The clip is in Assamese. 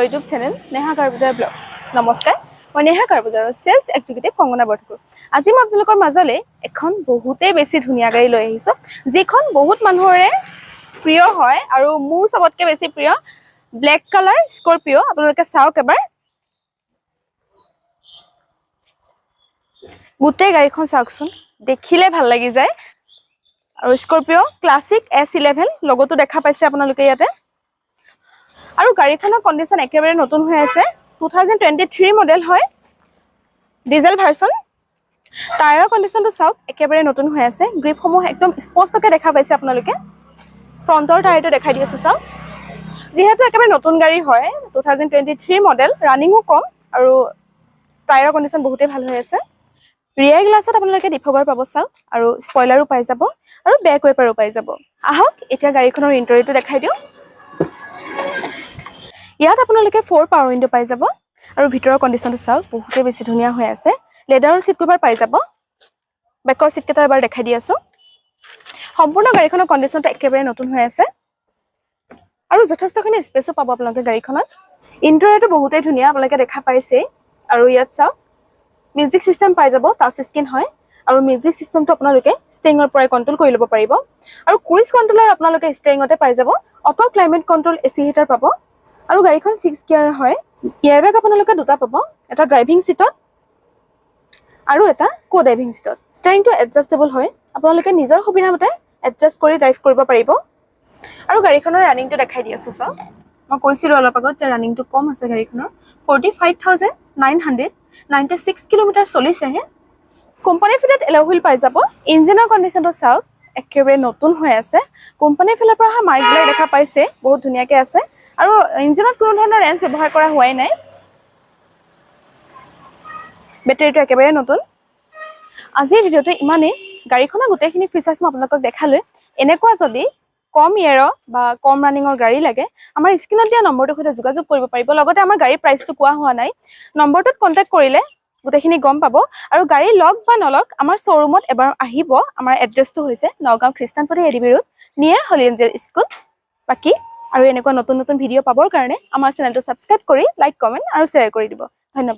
YouTube channel Neha Karbuzar blog. নমস্কাৰ মই নেহা কাৰবুজাৰৰ সেলস এক্সিকিউটিভ কংগনা বৰঠাকুৰ আজি মই আপোনালোকৰ মাজলৈ এখন বহুতে বেছি ধুনীয়া গাড়ী লৈ আহিছো যিখন বহুত মানুহৰে প্ৰিয় হয় আৰু মোৰ সবতকৈ বেছি প্ৰিয় ব্ল্যাক কালাৰ স্কৰপিও আপোনালোকে চাওক এবাৰ গুটে গাড়ীখন চাওকচোন দেখিলে ভাল লাগি যায় আৰু স্কৰপিও ক্লাসিক S11 লগোটো দেখা পাইছে আপোনালোকে ইয়াতে আৰু গাড়ীখনৰ কন্ডিশন একেবাৰে নতুন হৈ আছে 2023 মডেল হয় ডিজেল ভাৰ্সন টায়াৰৰ কন্ডিশনটো চাওক একেবাৰে নতুন হৈ আছে গ্ৰিপসমূহ একদম স্পষ্টকৈ দেখা পাইছে আপোনালোকে ফ্ৰন্টৰ টায়াৰটো দেখাই দি আছে চাওক যেহেতু একেবাৰে নতুন গাড়ী হয় 2023 মডেল ৰানিংও কম আৰু টায়াৰৰ কন্ডিশন বহুতেই ভাল হৈ আছে ৰিয়াৰ গ্লাছত আপোনালোকে ডিফগাৰ পাব চাওক আৰু স্পয়লাৰো পাই যাব আৰু বেক ৱাইপাৰো পাই যাব আহক এতিয়া গাড়ীখনৰ ইন্টেৰিয়ৰটো দেখাই দিও ইয়াত আপোনালোকে 4 পাৱাৰ উইন্ডো পাই যাব আৰু ভিতৰৰ কন্ডিশনটো চাওক বহুতে বেছি ধুনীয়া হৈ আছে লেদাৰৰ সিট কভাৰ পাই যাব বেকৰ সিট কেইটা এবাৰ দেখাই দি আছো সম্পূৰ্ণ গাড়ীখনৰ কন্ডিশনটো একেবাৰে নতুন হৈ আছে আৰু যথেষ্টখিনি স্পেচো পাব আপোনালোকে গাড়ীখনত ইন্টেৰিয়ৰটো বহুতে ধুনীয়া আপোনালোকে দেখা পাইছে আৰু ইয়াত চাওক মিউজিক সিস্টেম পাই যাব টাচ স্ক্ৰীন হয় আৰু মিউজিক সিস্টেমটো আপোনালোকে ষ্টেৰিঙৰ পৰা কন্ট্ৰোল কৰি ল'ব পাৰিব আৰু ক্ৰুইজ কন্ট্ৰোলাৰ আপোনালোকে ষ্টেৰিঙতে পাই যাব auto climate control AC heater পাব আৰু গাড়ীখন 6 গিয়াৰ হয় এয়াৰবেগ আপোনালোকে দুটা পাব এটা ড্ৰাইভিং সিটত আৰু এটা কো ড্ৰাইভিং সিটত ষ্টেৰিংটো এডজাস্টেবল হয় আপোনালোকে নিজৰ সুবিধা মতে এডজাস্ট কৰি ড্ৰাইভ কৰিব পাৰিব আৰু গাড়ীখনৰ ৰানিংটো দেখাই দি আছো চাওক মই কৈছিলো অলপ আগত যে ৰানিংটো কম আছে গাড়ীখনৰ 45996 কিলোমিটাৰ চলিছে কোম্পানী ফিটেড এলয় হুইল পাই যাব ইঞ্জিনৰ কন্ডিশনটো চাওক একেবাৰে নতুন হৈ আছে কোম্পানী ফিলৰ পৰা মাৰ্কবিলাক দেখা পাইছে বহুত ধুনীয়াকৈ আছে আৰু ইঞ্জিনত কোনো ধৰণৰ ৰেঞ্জ ব্যৱহাৰ কৰা হোৱাই নাই বেটাৰীটো একেবাৰে নতুন আজিৰ ভিডিঅ'টো ইমানেই গাড়ীখনৰ গোটেইখিনি ফিচাৰ্ছ মই আপোনালোকক দেখালো এনেকুৱা যদি কম ইয়াৰৰ বা কম ৰানিঙৰ গাড়ী লাগে আমাৰ স্ক্ৰীনত দিয়া নম্বৰটোৰ সৈতে যোগাযোগ কৰিব পাৰিব লগতে আমাৰ গাড়ীৰ প্ৰাইচটো কোৱা হোৱা নাই নম্বৰটোত কন্টেক্ট কৰিলে গোটেইখিনি গম পাব আৰু গাড়ী লগ বা নলগ আমাৰ শ্বৰুমত এবাৰ আহিব আমাৰ এড্ৰেছটো হৈছে নগাঁও খ্ৰীষ্টানপথী এডিবি ৰোড নিয়াৰ হলি এঞ্জেল স্কুল বাকি আৰু এনেকুৱা নতুন নতুন ভিডিঅ' পাবৰ কাৰণে আমাৰ চেনেলটো সাবস্ক্ৰাইব কৰি লাইক কমেন্ট আৰু শ্বেয়াৰ কৰি দিব ধন্যবাদ